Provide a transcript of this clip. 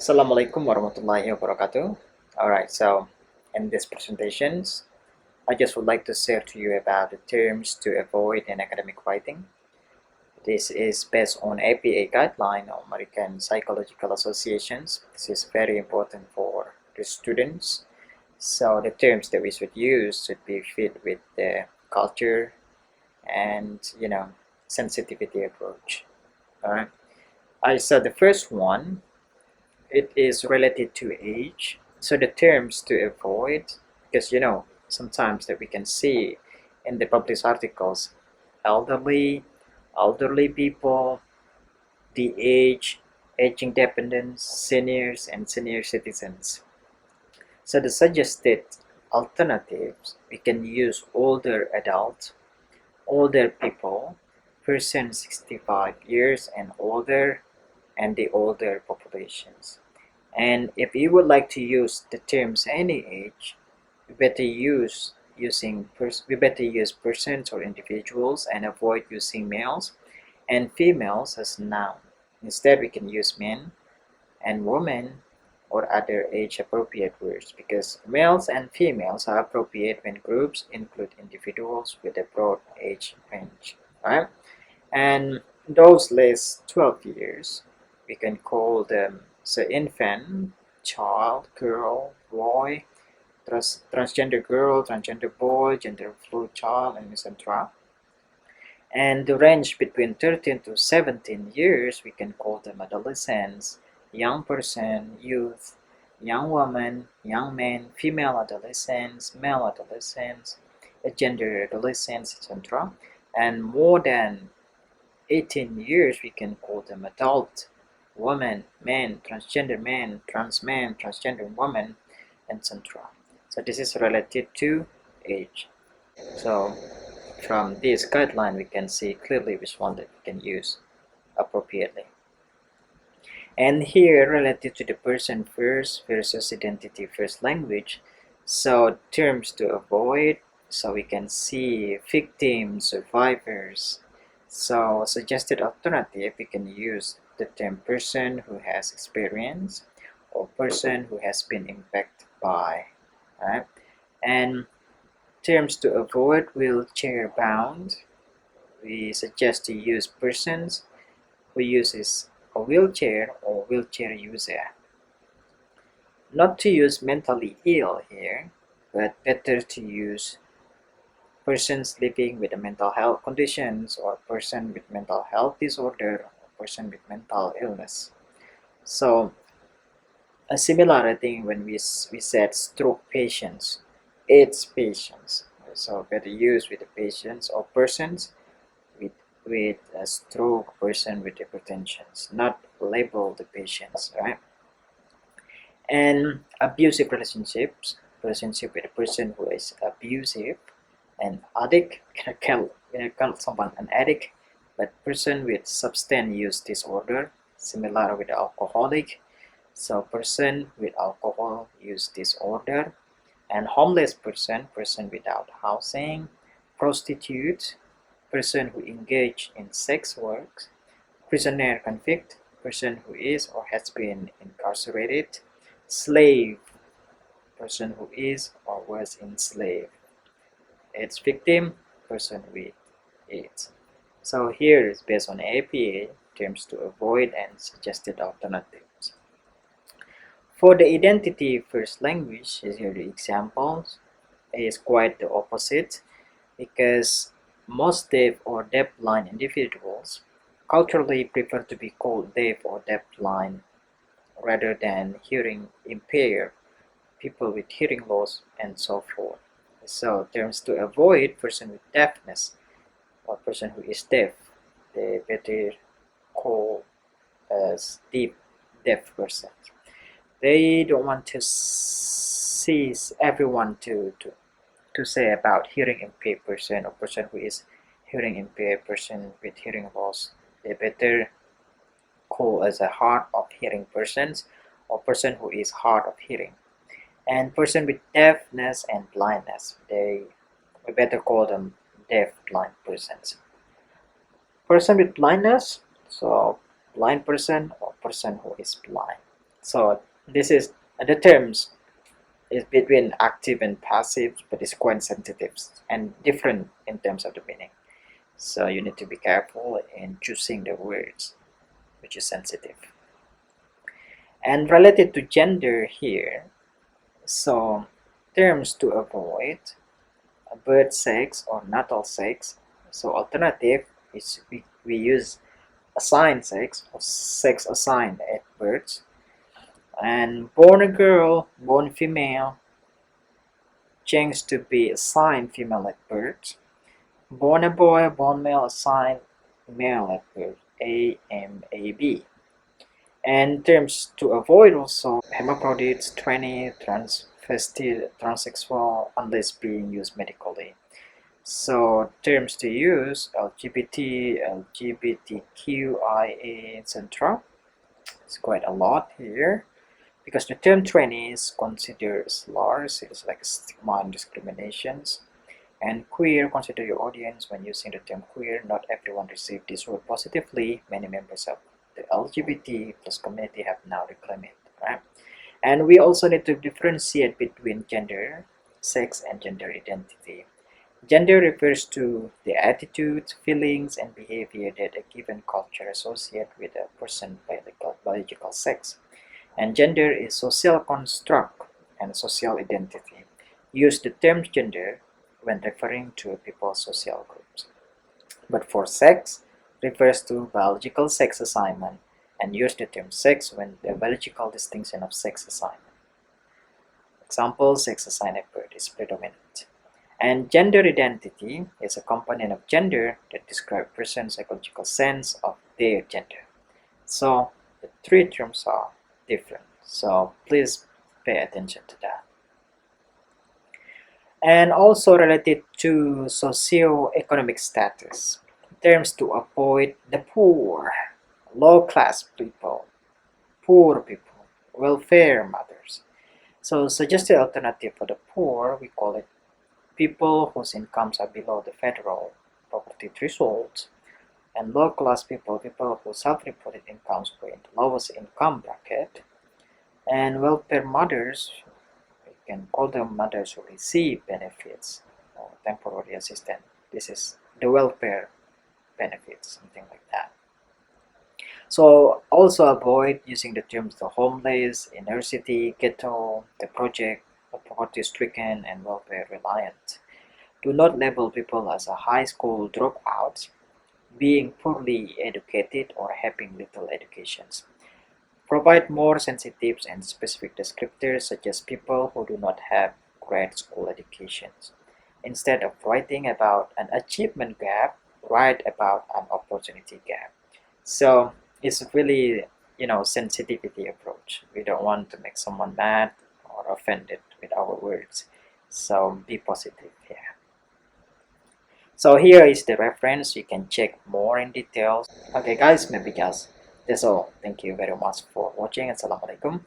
Assalamualaikum warahmatullahi wabarakatuh. Alright, so in this presentations, I just would like to share to you about the terms to avoid in academic writing. This is based on APA guideline of American Psychological Associations. This is very important for the students. So the terms that we should use should be fit with the culture and sensitivity approach. Alright. So the first one, it is related to age. So the terms to avoid, because sometimes that we can see in the published articles, elderly people, the aging dependents, seniors, and senior citizens. So the suggested alternatives, we can use older adults, older people, person 65 years and older, and the older populations. And if you would like to use the terms any age, we better use persons or individuals and avoid using males and females as noun. Instead, we can use men and women or other age appropriate words, because males and females are appropriate when groups include individuals with a broad age range. Right? And those less 12 years, we can call them infant, child, girl, boy, transgender girl, transgender boy, gender fluid child, and etc. And the range between 13 to 17 years, we can call them adolescents, young person, youth, young woman, young man, female adolescents, male adolescents, gender adolescents, etc. And more than 18 years, we can call them adult, woman, man, trans man, transgender woman, etc. So this is related to age. So from this guideline, we can see clearly which one that we can use appropriately. And here, related to the person first versus identity first language, so terms to avoid, so we can see victims, survivors. So suggested alternative, we can use the term person who has experience or person who has been impacted by. Right? And terms to avoid, wheelchair bound, we suggest to use persons who uses a wheelchair or wheelchair user. Not to use mentally ill here, but better to use persons living with a mental health conditions or person with mental health disorder or person with mental illness. So a similar thing when we said stroke patients, AIDS patients. So better use with the patients or persons with a stroke, person with hypertension, not label the patients, right? And abusive relationship with a person who is abusive, and addict, call someone an addict, but person with substance use disorder, similar with alcoholic. So person with alcohol use disorder, and homeless person without housing, prostitute, person who engage in sex work, prisoner convict, person who is or has been incarcerated, slave, person who is or was enslaved, AIDS victim, person with AIDS. So here is based on APA terms to avoid and suggested alternatives. For the identity first language, is here the examples, is quite the opposite, because most deaf or deafblind individuals culturally prefer to be called deaf or deafblind rather than hearing impaired, people with hearing loss, and so forth. So terms to avoid, person with deafness or person who is deaf, they better call as deaf person. They don't want to see everyone to say about hearing impaired person or person who is hearing impaired, person with hearing loss. They better call as a hard of hearing persons or person who is hard of hearing. And person with deafness and blindness, we better call them deaf blind persons. Person with blindness, so blind person or person who is blind. So this is the terms is between active and passive, but it's quite sensitive and different in terms of the meaning. So you need to be careful in choosing the words which is sensitive. And related to gender here, so terms to avoid birth sex or natal sex. So alternative is we use assigned sex or sex assigned at birth, and born a girl, born female, changed to be assigned female at birth. Born a boy, born male, assigned male at birth. A, M, A, B. And terms to avoid also hermaphrodites, tranny, transvestite, transsexual, unless being used medically. So terms to use LGBT, LGBTQIA, etc. It's quite a lot here because the term tranny is considered slurs, it's like stigma and discriminations. And queer, consider your audience when using the term queer. Not everyone received this word positively. Many members of the LGBT plus community have now reclaimed it, right? And we also need to differentiate between gender, sex, and gender identity. Gender refers to the attitudes, feelings, and behavior that a given culture associates with a person's biological sex. And gender is social construct and social identity. Use the term gender when referring to people's social groups. But for sex, refers to biological sex assignment and use the term sex when the biological distinction of sex assignment. Example, sex assigned at birth is predominant. And gender identity is a component of gender that describes a person's psychological sense of their gender. So the three terms are different. So please pay attention to that. And also related to socioeconomic status, terms to avoid the poor, low-class people, poor people, welfare matters. So suggested alternative for the poor, we call it people whose incomes are below the federal poverty threshold, and low-class people, people whose self-reported incomes were in the lowest income bracket, and welfare mothers, we can call them mothers who receive benefits or temporary assistance. This is the welfare benefits, something like that. So also avoid using the terms the homeless, inner city, ghetto, the project, poverty-stricken, and welfare reliant. Do not label people as a high school dropouts, being poorly educated, or having little educations. Provide more sensitive and specific descriptors such as people who do not have grade school educations. Instead of writing about an achievement gap, write about an opportunity gap. So it's really, sensitivity approach. We don't want to make someone mad or offended with our words. So be positive here. So here is the reference. You can check more in details. Okay guys, maybe just that's all. Thank you very much for watching. Assalamualaikum.